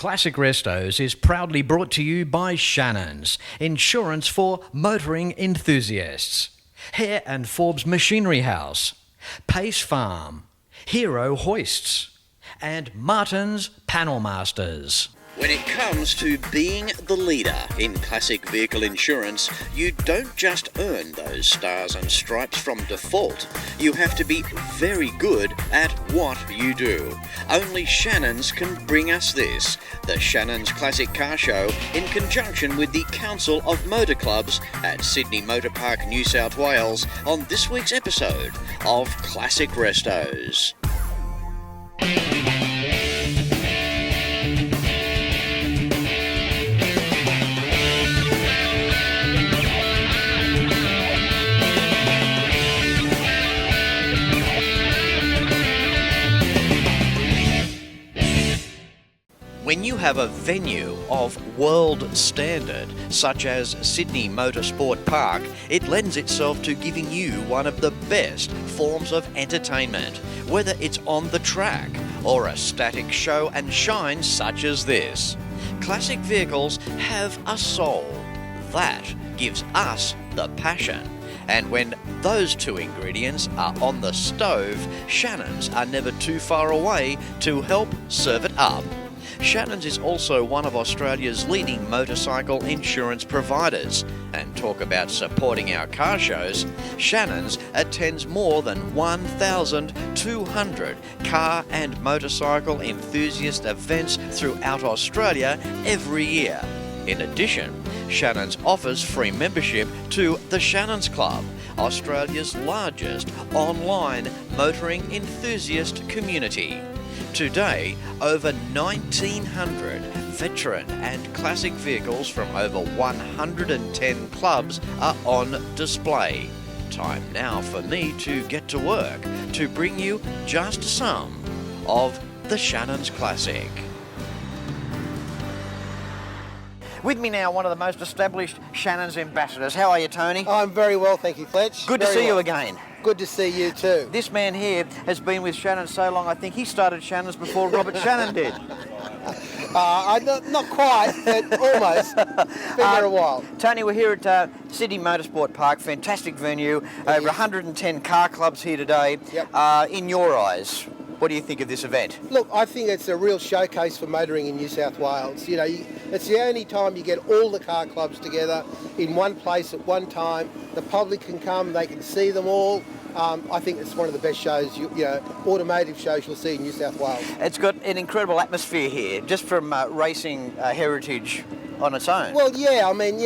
Classic Restos is proudly brought to you by Shannons, insurance for motoring enthusiasts. Hare and Forbes Machinery House, Pace Farm, Hero Hoists, and Martin's Panel Masters. When it comes to being the leader in classic vehicle insurance, you don't just earn those stars and stripes from default. You have to be very good at what you do. Only Shannons can bring us this. The Shannons Classic Car Show, in conjunction with the Council of Motor Clubs at Sydney Motor Park, New South Wales, on this week's episode of Classic Restos. When you have a venue of world standard, such as Sydney Motorsport Park, it lends itself to giving you one of the best forms of entertainment, whether it's on the track or a static show and shine such as this. Classic vehicles have a soul. That gives us the passion. And when those two ingredients are on the stove, Shannons are never too far away to help serve it up. Shannons is also one of Australia's leading motorcycle insurance providers. And talk about supporting our car shows, Shannons attends more than 1,200 car and motorcycle enthusiast events throughout Australia every year. In addition, Shannons offers free membership to the Shannons Club, Australia's largest online motoring enthusiast community. Today, over 1,900 veteran and classic vehicles from over 110 clubs are on display. Time now for me to get to work to bring you just some of the Shannons Classic. With me now, one of the most established Shannons ambassadors. How are you, Tony? I'm very well, thank you, Fletch. Good to see you again. Good to see you too. This man here has been with Shannons so long, I think he started Shannons before Robert Shannon did. Not quite, but almost. Been there a while. Tony, we're here at Sydney Motorsport Park, fantastic venue, over 110 car clubs here today. Yep. In your eyes, what do you think of this event? Look, I think it's a real showcase for motoring in New South Wales. You know, it's the only time you get all the car clubs together in one place at one time. The public can come, they can see them all. I think it's one of the best shows, automotive shows you'll see in New South Wales. It's got an incredible atmosphere here, just from racing heritage on its own. Well, yeah, I mean,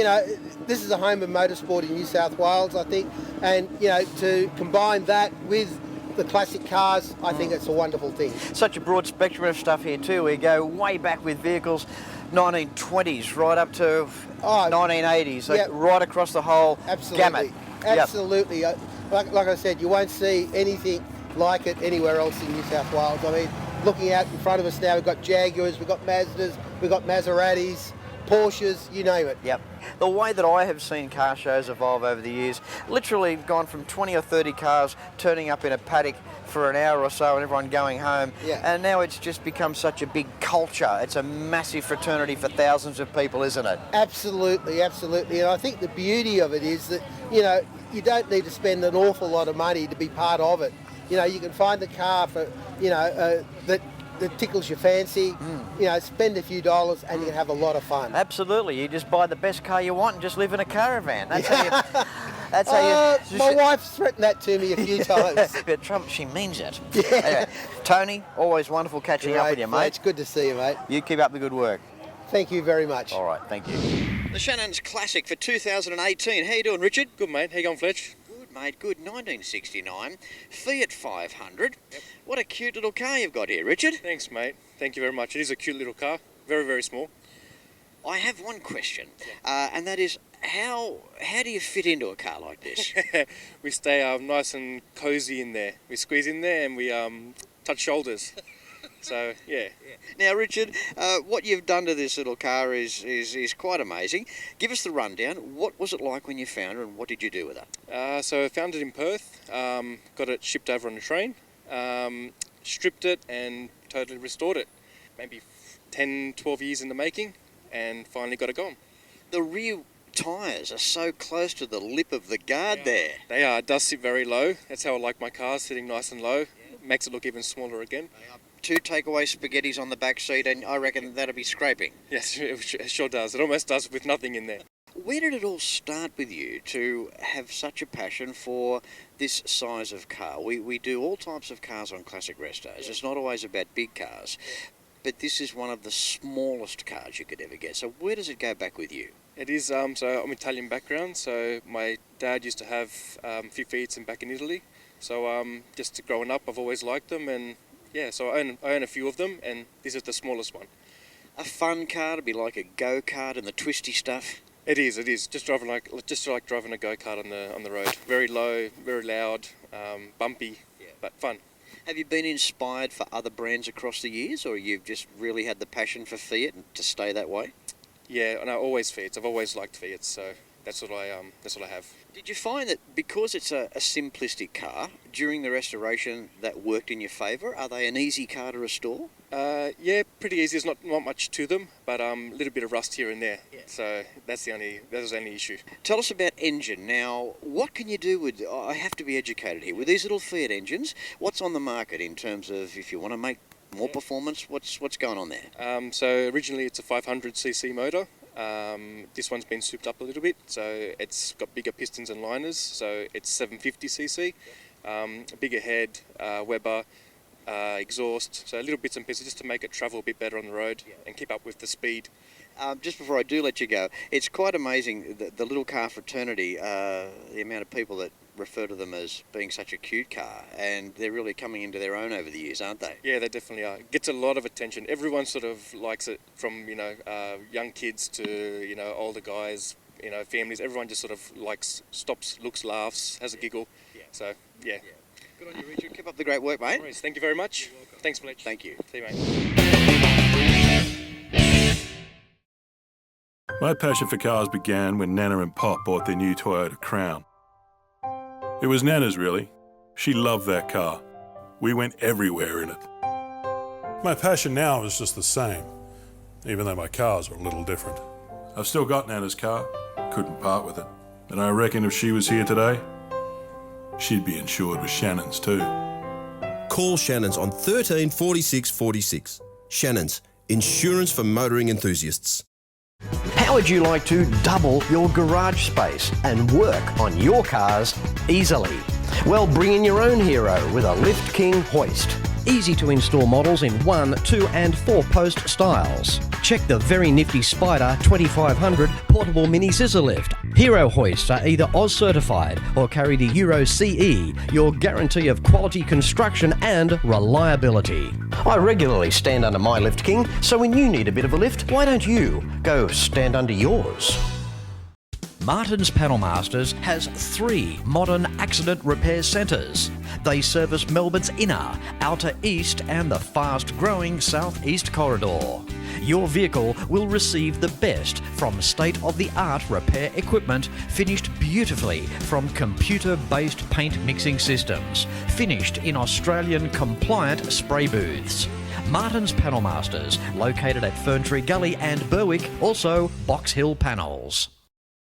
this is a home of motorsport in New South Wales, I think, and, to combine that with the classic cars, I think it's a wonderful thing. Such a broad spectrum of stuff here too. We go way back with vehicles, 1920s right up to 1980s, so right across the whole gamut. Absolutely. Yep. Like I said, you won't see anything like it anywhere else in New South Wales. I mean, looking out in front of us now, we've got Jaguars, we've got Mazdas, we've got Maseratis, Porsches, you name it. Yep. The way that I have seen car shows evolve over the years, literally gone from 20 or 30 cars turning up in a paddock for an hour or so and everyone going home. Yeah. And now it's just become such a big culture. It's a massive fraternity for thousands of people, isn't it? Absolutely, absolutely. And I think the beauty of it is that, you don't need to spend an awful lot of money to be part of it. You can find the car for, that tickles your fancy, spend a few dollars and you can have a lot of fun. Absolutely. You just buy the best car you want and just live in a caravan. That's how you... My wife's threatened that to me a few times. But Trump, she means it. Yeah. Anyway, Tony, always wonderful catching up with you, mate. It's good to see you, mate. You keep up the good work. Thank you very much. All right, thank you. The Shannons Classic for 2018. How you doing, Richard? Good, mate. How you going, Fletch? Good, mate. Good. 1969. Fiat 500. Yep. What a cute little car you've got here, Richard. Thanks, mate. Thank you very much. It is a cute little car. Very, very small. I have one question, and that is, how do you fit into a car like this? We stay nice and cosy in there. We squeeze in there and we touch shoulders. So, yeah. Now, Richard, what you've done to this little car is quite amazing. Give us the rundown. What was it like when you found her and what did you do with her? So I found it in Perth, got it shipped over on a train, stripped it and totally restored it. Maybe 10, 12 years in the making, and finally got it going. The rear tyres are so close to the lip of the guard there. They are. It does sit very low. That's how I like my cars, sitting nice and low. Makes it look even smaller again. 2 takeaway spaghettis on the back seat, and I reckon that'll be scraping. Yes, it sure does. It almost does with nothing in there. Where did it all start with you to have such a passion for this size of car? We do all types of cars on Classic Restos. It's not always about big cars, but this is one of the smallest cars you could ever get. So where does it go back with you? It is, so I'm Italian background, so my dad used to have a few Fiats back in Italy. So just growing up, I've always liked them, and yeah, so I own a few of them, and this is the smallest one. A fun car to be like a go-kart and the twisty stuff? It is. Just like driving a go-kart on the road. Very low, very loud, bumpy, but fun. Have you been inspired for other brands across the years, or you've just really had the passion for Fiat and to stay that way? Yeah, and I always Fiats. I've always liked Fiats, so that's what I have. Did you find that because it's a simplistic car, during the restoration that worked in your favour? Are they an easy car to restore? Yeah, pretty easy. There's not much to them, but a little bit of rust here and there. Yeah. So that was the only issue. Tell us about engine. Now, what can you do with, I have to be educated here, with these little Fiat engines? What's on the market in terms of if you want to make more performance, what's going on there? So originally it's a 500cc motor. This one's been souped up a little bit, so it's got bigger pistons and liners, so it's 750cc, bigger head, Weber, exhaust, so little bits and pieces just to make it travel a bit better on the road and keep up with the speed. Just before I do let you go, it's quite amazing, the little car fraternity, the amount of people that refer to them as being such a cute car, and they're really coming into their own over the years, aren't they? Yeah, they definitely are. It gets a lot of attention. Everyone sort of likes it, from young kids to older guys, families. Everyone just sort of stops, looks, laughs, has a giggle. Yeah. So yeah. Good on you, Richard. Keep up the great work, mate. No worries. Thank you very much. Thanks, Fletch. Thank you. See you, mate. My passion for cars began when Nana and Pop bought their new Toyota Crown. It was Nana's, really. She loved that car. We went everywhere in it. My passion now is just the same, even though my cars are a little different. I've still got Nana's car. Couldn't part with it. And I reckon if she was here today, she'd be insured with Shannons too. Call Shannons on 13 46 46. Shannons, insurance for motoring enthusiasts. How would you like to double your garage space and work on your cars easily? Well, bring in your own hero with a Lift King hoist. Easy to install models in 1, 2 and 4 post styles. Check the very nifty Spider 2500 portable mini scissor lift. Hero hoists are either Oz certified or carry the Euro CE, your guarantee of quality construction and reliability. I regularly stand under my Lift King, so when you need a bit of a lift, why don't you go stand under yours? Martin's Panel Masters has 3 modern accident repair centres. They service Melbourne's inner, outer east and the fast-growing southeast corridor. Your vehicle will receive the best from state-of-the-art repair equipment, finished beautifully from computer-based paint mixing systems, finished in Australian-compliant spray booths. Martin's Panel Masters, located at Ferntree Gully and Berwick, also Box Hill Panels.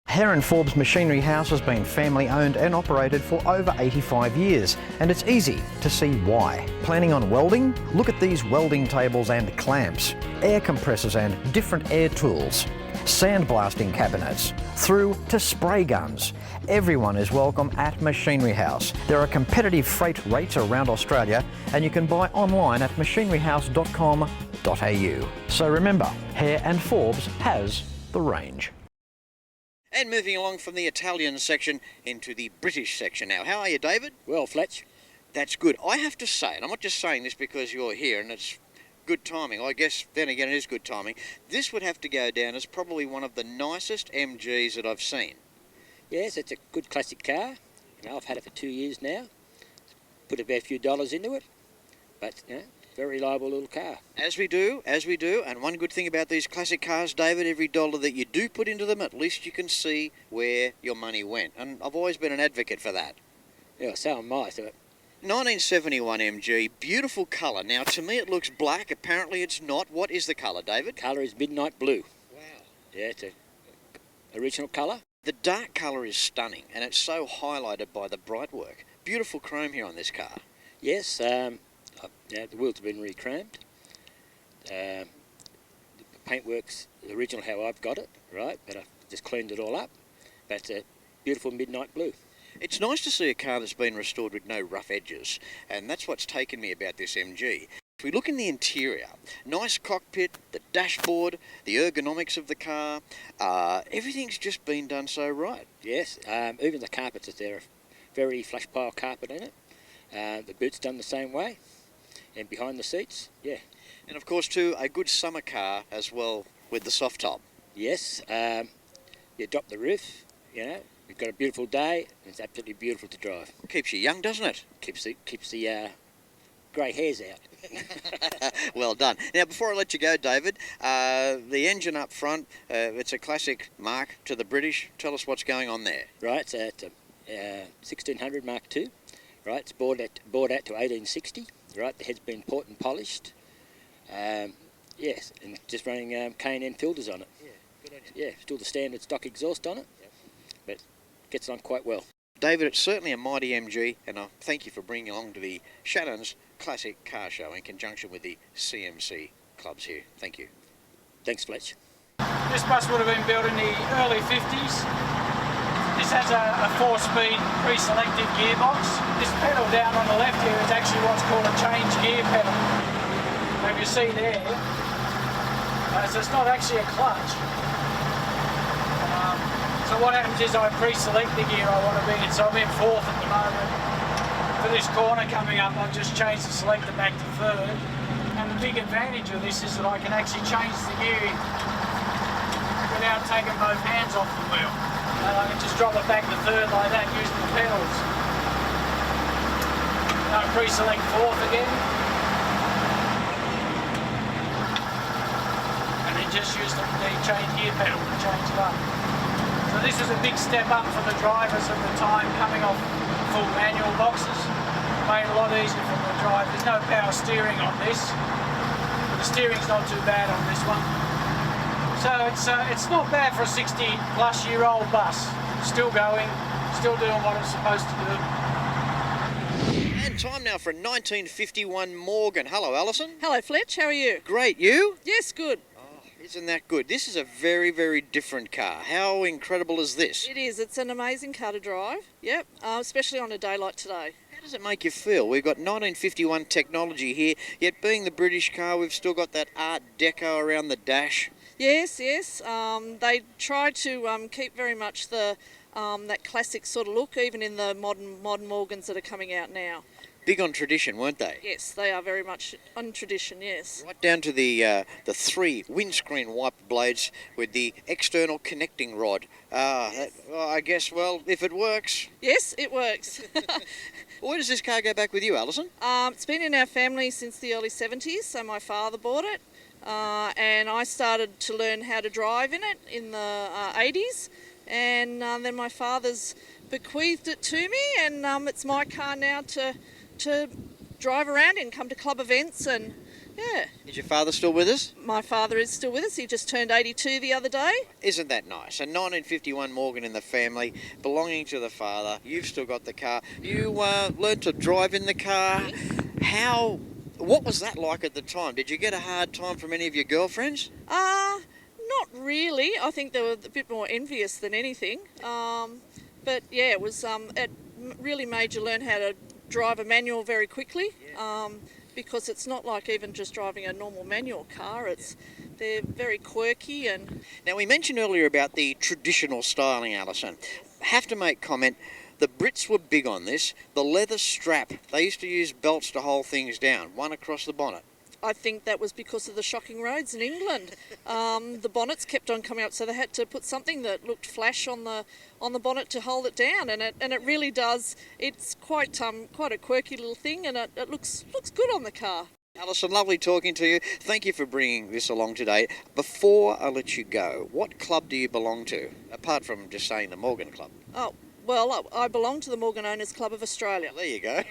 Hare and Forbes Machinery House has been family owned and operated for over 85 years, and it's easy to see why. Planning on welding? Look at these welding tables and clamps, air compressors and different air tools, sandblasting cabinets, through to spray guns. Everyone is welcome at Machinery House. There are competitive freight rates around Australia, and you can buy online at machineryhouse.com.au. So remember, Hare and Forbes has the range. And moving along from the Italian section into the British section now. How are you, David? Well, Fletch. That's good. I have to say, and I'm not just saying this because you're here and it's good timing. I guess, then again, it is good timing. This would have to go down as probably one of the nicest MGs that I've seen. Yes, it's a good classic car. I've had it for 2 years now. Put a few dollars into it, but very reliable little car. As we do. And one good thing about these classic cars, David, every dollar that you do put into them, at least you can see where your money went. And I've always been an advocate for that. Yeah, so am I. So 1971 MG, beautiful colour. Now, to me it looks black. Apparently it's not. What is the colour, David? Colour is midnight blue. Wow. Yeah, it's a original colour. The dark colour is stunning, and it's so highlighted by the bright work. Beautiful chrome here on this car. Yes, the wheels have been re-chromed. The paintwork's the original how I've got it, right, but I've just cleaned it all up. But it's a beautiful midnight blue. It's nice to see a car that's been restored with no rough edges, and that's what's taken me about this MG. If we look in the interior, nice cockpit, the dashboard, the ergonomics of the car, everything's just been done so right. Yes, even the carpets is there, a very flush pile carpet in it. The boot's done the same way, and behind the seats, yeah. And of course too, a good summer car as well with the soft top. Yes, you drop the roof, you know, you've got a beautiful day, and it's absolutely beautiful to drive. Keeps you young, doesn't it? Keeps the grey hairs out. Well done. Now, before I let you go, David, the engine up front, it's a classic Mark to the British. Tell us what's going on there. Right, so it's a 1600 Mark II. Right, it's bored out to 1860. Right, the head's been port and polished. Yes, and just running K&N filters on it. Yeah, good idea. Yeah, still the standard stock exhaust on it, but gets on quite well. David, it's certainly a mighty MG, and I thank you for bringing along to the Shannons Classic Car Show in conjunction with the CMC clubs here. Thank you. Thanks, Fletch. This bus would have been built in the early 50s. This has a 4-speed pre-selective gearbox. This pedal down on the left here is actually what's called a change gear pedal. And you see there, so it's not actually a clutch. So what happens is I pre-select the gear I want to be in. So I'm in 4th at the moment. For this corner coming up, I've just changed the selector back to 3rd. And the big advantage of this is that I can actually change the gear without taking both hands off the wheel. And I can just drop it back to 3rd like that using the pedals. And I pre-select 4th again. And then just use the change gear pedal to change it up. So this was a big step up for the drivers at the time coming off full manual boxes. Made it a lot easier for the drive. There's no power steering on this, but the steering's not too bad on this one. So it's not bad for a 60-plus-year-old bus. Still going, still doing what it's supposed to do. And time now for a 1951 Morgan. Hello, Alison. Hello, Fletch. How are you? Great. You? Yes, good. Isn't that good? This is a very, very different car. How incredible is this? It is. It's an amazing car to drive. Yep, especially on a day like today. How does it make you feel? We've got 1951 technology here, yet being the British car, we've still got that Art Deco around the dash. Yes. They try to keep very much the that classic sort of look, even in the modern Morgans that are coming out now. Big on tradition, weren't they? Yes, they are very much on tradition, yes. Right down to the 3 windscreen wiper blades with the external connecting rod. Yes. I guess, well, if it works. Yes, it works. Where does this car go back with you, Alison? It's been in our family since the early 70s, so my father bought it. And I started to learn how to drive in it in the 80s. And then my father's bequeathed it to me, and it's my car now to drive around and come to club events, and yeah. Is your father still with us? My father is still with us. He just turned 82 the other day. Isn't that nice? A 1951 Morgan in the family, belonging to the father. You've still got the car. You learned to drive in the car. Yes. What was that like at the time? Did you get a hard time from any of your girlfriends? Not really. I think they were a bit more envious than anything. But yeah, it was. It really made you learn how to drive a manual very quickly, because it's not like even just driving a normal manual car. They're very quirky. And now, we mentioned earlier about the traditional styling, Alison. Have to make comment, the Brits were big on this. The leather strap, they used to use belts to hold things down, one across the bonnet. I think that was because of the shocking roads in England. The bonnets kept on coming up, so they had to put something that looked flash on the bonnet to hold it down, and it really does. It's quite a quirky little thing, and it looks good on the car. Alison, lovely talking to you. Thank you for bringing this along today. Before I let you go, what club do you belong to, apart from just saying the Morgan Club? Oh, Well, I belong to the Morgan Owners Club of Australia. There you go.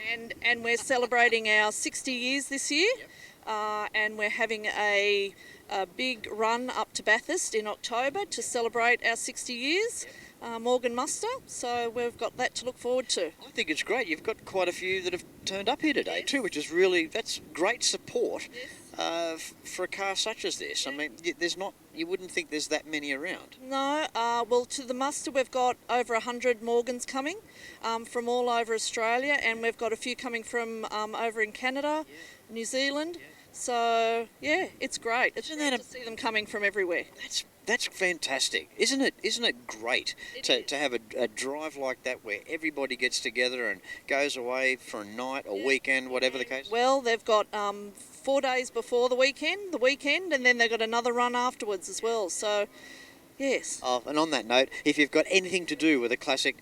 And we're celebrating our 60 years this year. And we're having a big run up to Bathurst in October to celebrate our 60 years. Morgan muster, so we've got that to look forward to. I think it's great. You've got quite a few that have turned up here today too, which is really, that's great support for a car such as this. I mean, you wouldn't think there's that many around. No, well, to the muster we've got over 100 Morgans coming from all over Australia, and we've got a few coming from over in Canada, New Zealand. So yeah, it's great. It's great to see them coming from everywhere. That's fantastic, isn't it? Isn't it great to have a drive like that where everybody gets together and goes away for a night or weekend, whatever the case? Well, they've got 4 days before the weekend, and then they've got another run afterwards as well. So yes. Oh, and on that note, if you've got anything to do with a classic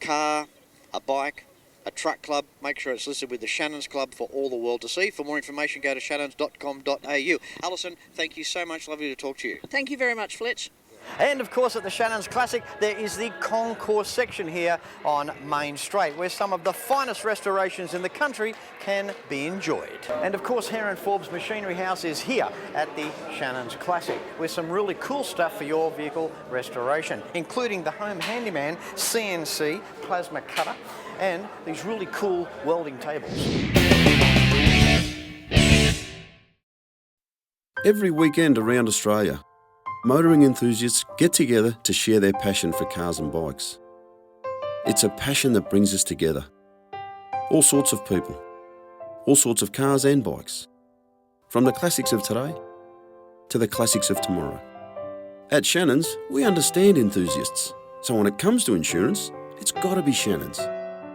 car, a bike, a truck club, make sure it's listed with the Shannons Club for all the world to see. For more information, go to shannons.com.au. Alison, thank you so much. Lovely to talk to you. Thank you very much, Fletch. And of course at the Shannons Classic there is the Concours section here on Main Street where some of the finest restorations in the country can be enjoyed. And of course Heron Forbes Machinery House is here at the Shannons Classic with some really cool stuff for your vehicle restoration, including the Home Handyman CNC plasma cutter and these really cool welding tables. Every weekend around Australia, motoring enthusiasts get together to share their passion for cars and bikes. It's a passion that brings us together. All sorts of people, all sorts of cars and bikes, from the classics of today to the classics of tomorrow. At Shannons, we understand enthusiasts, so when it comes to insurance, it's got to be Shannons.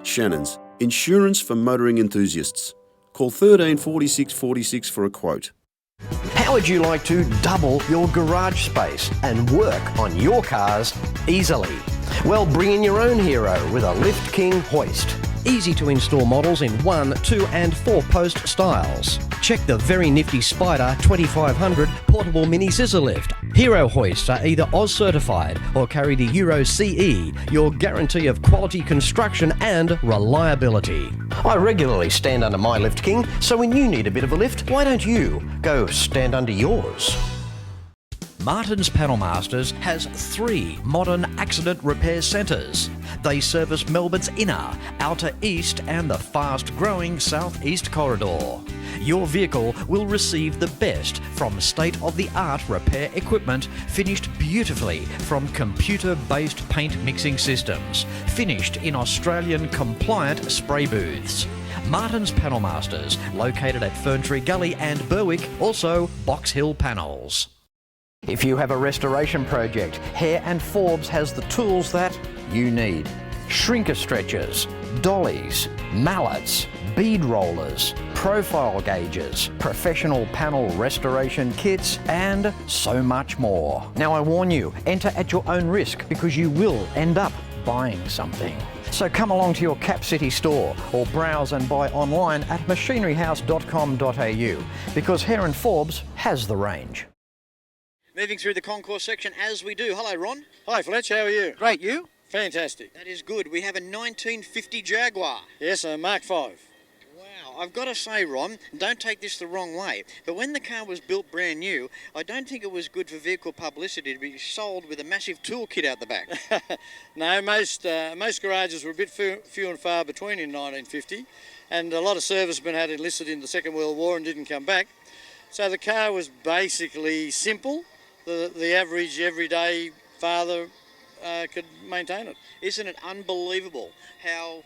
Shannons, insurance for motoring enthusiasts. Call 13 46 46 for a quote. How would you like to double your garage space and work on your cars easily? Well, bring in your own hero with a Lift King hoist. Easy to install models in 1, 2 and 4 post styles. Check the very nifty Spider 2500 portable mini scissor lift. Hero hoists are either Oz certified or carry the Euro CE, your guarantee of quality construction and reliability. I regularly stand under my Lift King, so when you need a bit of a lift, why don't you go stand under yours? Martin's Panel Masters has 3 modern accident repair centres. They service Melbourne's inner, outer east and the fast-growing southeast corridor. Your vehicle will receive the best from state-of-the-art repair equipment finished beautifully from computer-based paint mixing systems, finished in Australian compliant spray booths. Martin's Panel Masters, located at Ferntree Gully and Berwick, also Box Hill Panels. If you have a restoration project, Hare and Forbes has the tools that you need. Shrinker stretchers, dollies, mallets, bead rollers, profile gauges, professional panel restoration kits, and so much more. Now I warn you, enter at your own risk because you will end up buying something. So come along to your Cap City store or browse and buy online at machineryhouse.com.au because Hare and Forbes has the range. Moving through the Concours section as we do. Hello, Ron. Hi, Fletch. How are you? Great, you? Fantastic. That is good. We have a 1950 Jaguar. Yes, a Mark V. Wow. I've got to say, Ron, don't take this the wrong way, but when the car was built brand new, I don't think it was good for vehicle publicity to be sold with a massive toolkit out the back. No, most garages were a bit few and far between in 1950, and a lot of servicemen had enlisted in the Second World War and didn't come back. So the car was basically simple. The average everyday father could maintain it. Isn't it unbelievable how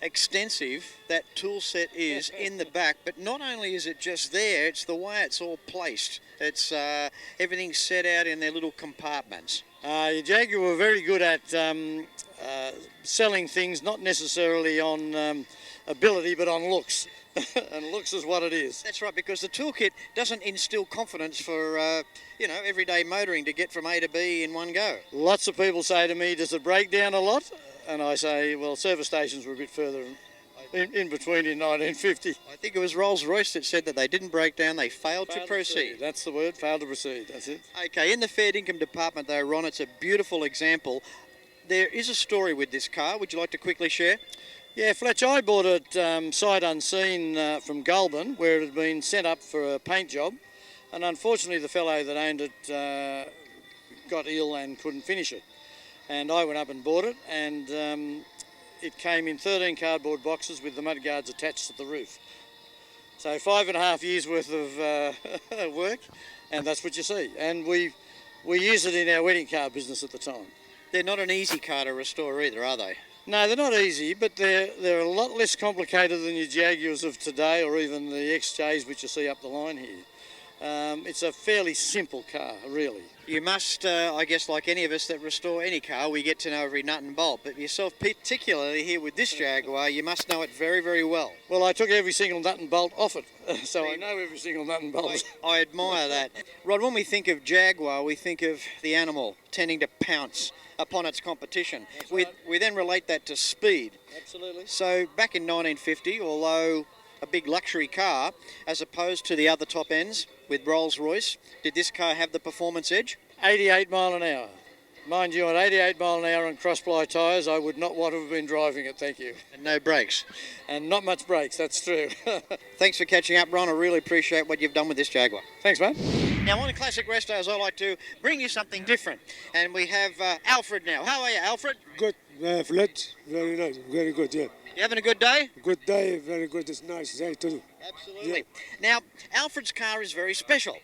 extensive that tool set is in the back? But not only is it just there, it's the way it's all placed. It's everything's set out in their little compartments. Jaguar were very good at selling things not necessarily on ability but on looks. And looks is what it is. That's right, because the toolkit doesn't instill confidence for, everyday motoring to get from A to B in one go. Lots of people say to me, does it break down a lot? And I say, well, service stations were a bit further in between in 1950. I think it was Rolls-Royce that said that they didn't break down, they failed to proceed. That's the word, failed to proceed, that's it. Okay, in the fair income department though, Ron, it's a beautiful example. there is a story with this car. Would you like to quickly share? Yeah, Fletch, I bought it sight unseen from Goulburn, where it had been sent up for a paint job, and unfortunately the fellow that owned it got ill and couldn't finish it. And I went up and bought it, and it came in 13 cardboard boxes with the mudguards attached to the roof. So 5.5 years worth of work, and that's what you see. And we used it in our wedding car business at the time. They're not an easy car to restore either, are they? No, they're not easy, but they're a lot less complicated than your Jaguars of today, or even the XJs which you see up the line here. It's a fairly simple car, really. You must, I guess, like any of us that restore any car, we get to know every nut and bolt. But yourself, particularly here with this Jaguar, you must know it very, very well. Well, I took every single nut and bolt off it, so I know every single nut and bolt. I admire that. Rod, when we think of Jaguar, we think of the animal tending to pounce upon its competition. We then relate that to speed. Absolutely. So back in 1950, although a big luxury car, as opposed to the other top ends with Rolls-Royce, did this car have the performance edge? 88 mile an hour. Mind you, at 88 mile an hour on cross-ply tyres, I would not want to have been driving it, thank you. And no brakes. And not much brakes, that's true. Thanks for catching up, Ron. I really appreciate what you've done with this Jaguar. Thanks, mate. Now, on Classic Restos, I like to bring you something different. And we have Alfred now. How are you, Alfred? Good, Fletch. Very nice, very good, yeah. You having a good day? Good day, very good. It's nice day too. Absolutely. Yeah. Now, Alfred's car is very special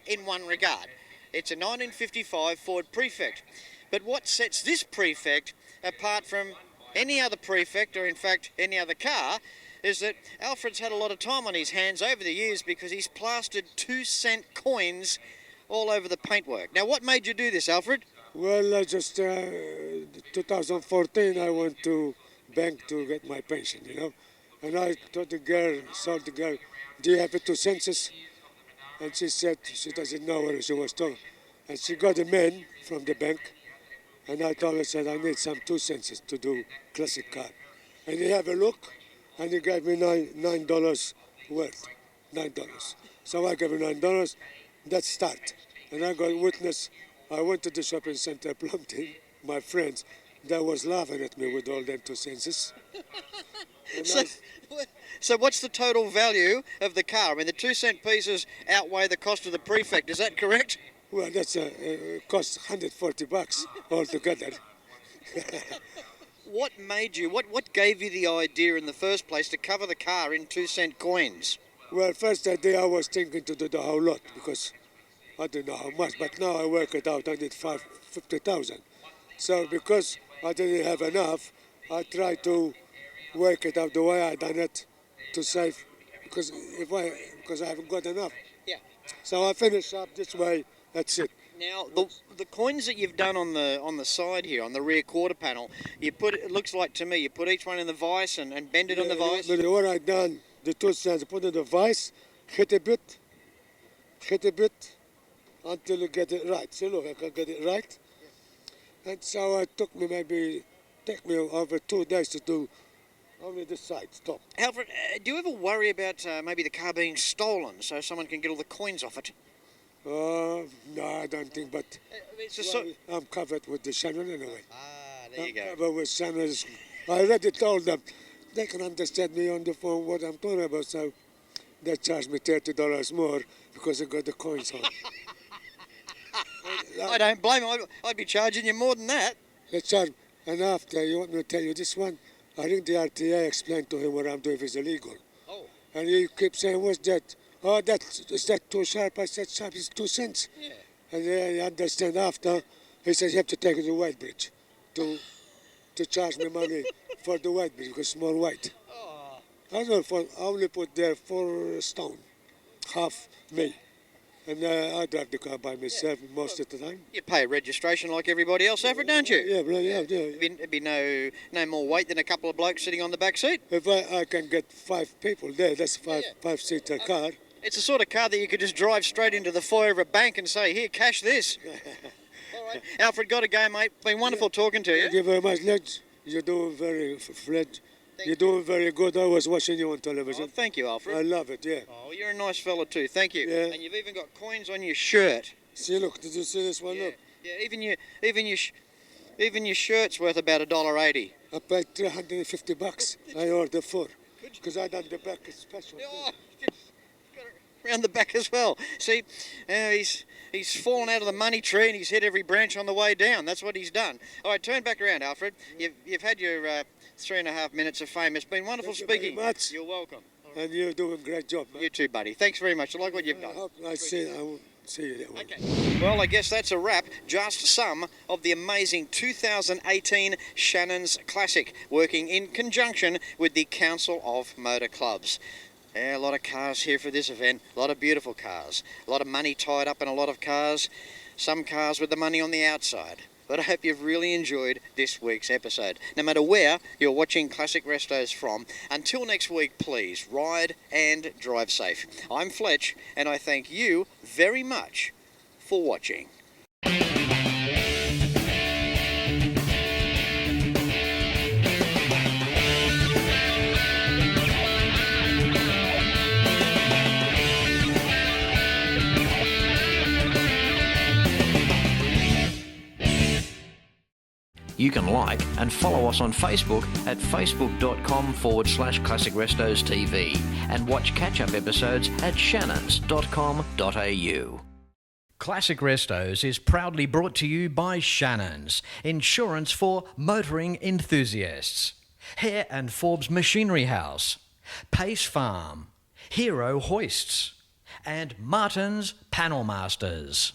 in one regard. It's a 1955 Ford Prefect. But what sets this Prefect apart from any other Prefect, or in fact any other car, is that Alfred's had a lot of time on his hands over the years because he's plastered 2-cent coins all over the paintwork. Now, what made you do this, Alfred? Well, I just 2014 I went to bank to get my pension, you know, and I told the girl, do you have 2 cents? And she said she doesn't know where she was told, and she got a man from the bank, and I told her, said I need some 2 cents to do classic car, and he have a look, and he gave me $9 worth, $9. So I gave him $9. That's start, and I got witness. I went to the shopping center, plumped in my friends. They was laughing at me with all them 2 cents. So what's the total value of the car? I mean, the 2-cent pieces outweigh the cost of the Prefect. Is that correct? Well, that's cost $140 altogether. What made you? What gave you the idea in the first place to cover the car in 2-cent coins? Well, first idea I was thinking to do the whole lot because I don't know how much, but now I work it out. I need 50,000. So because I didn't have enough, I tried to work it out the way I done it to save, because I haven't got enough. Yeah. So I finish up this way. That's it. Now the coins that you've done on the side here, on the rear quarter panel, you put, it looks like to me, you put each one in the vise and bend it on the vise. But what I done, the 2 cents, put in the vise, hit a bit, until you get it right. See, look, I can get it right. And so it took me over 2 days to do only this side, stop. Alfred, do you ever worry about maybe the car being stolen so someone can get all the coins off it? No, I don't think, but I'm covered with the Shannon anyway. There you go. I'm covered with Shannons. I already told them they can understand me on the phone what I'm talking about, so they charge me $30 more because I got the coins on. I don't blame them. I'd be charging you more than that. They charge, and after, you want me to tell you this one? I think the RTA explained to him what I'm doing is illegal. Oh. And he keeps saying, what's that? Oh, is that too sharp? I said, sharp is 2 cents. Yeah. And then I understand after, he says, you have to take it to the weight bridge to charge me money for the weight bridge, because it's more weight. Oh. I only put there 4 stone, half me. And I drive the car by myself most of the time. You pay a registration like everybody else, Alfred, don't you? Yeah. It'd be no more weight than a couple of blokes sitting on the back seat. If I can get 5 people there, that's five-seater car. It's the sort of car that you could just drive straight into the foyer of a bank and say, here, cash this. All right. Alfred, got to go, mate. Been wonderful talking to you. Thank you very much, Fletch. You're doing very, Fletch. You're doing very good. I was watching you on television. Oh, thank you, Alfred. I love it, yeah. Oh, you're a nice fella too. Thank you. Yeah. And you've even got coins on your shirt. See, look, did you see this one? Yeah. Look. Yeah, even your Even your shirt's worth about $1.80. I paid $350. I ordered 4 because I done the back special. Oh, around the back as well. See, he's fallen out of the money tree and he's hit every branch on the way down. That's what he's done. All right, turn back around, Alfred. You've had your 3.5 minutes of fame. It's been wonderful speaking. Thank you very much. You're welcome. And you're doing a great job, man. You too, buddy. Thanks very much. I like what you've done. I will see you there. Okay. Well, I guess that's a wrap. Just some of the amazing 2018 Shannons Classic, working in conjunction with the Council of Motor Clubs. Yeah, a lot of cars here for this event. A lot of beautiful cars. A lot of money tied up in a lot of cars. Some cars with the money on the outside. But I hope you've really enjoyed this week's episode. No matter where you're watching Classic Restos from, until next week, please ride and drive safe. I'm Fletch, and I thank you very much for watching. You can like and follow us on Facebook at facebook.com/Classic Restos TV and watch catch-up episodes at shannons.com.au. Classic Restos is proudly brought to you by Shannons, insurance for motoring enthusiasts. Hare and Forbes Machinery House, Pace Farm, Hero Hoists, and Martin's Panel Masters.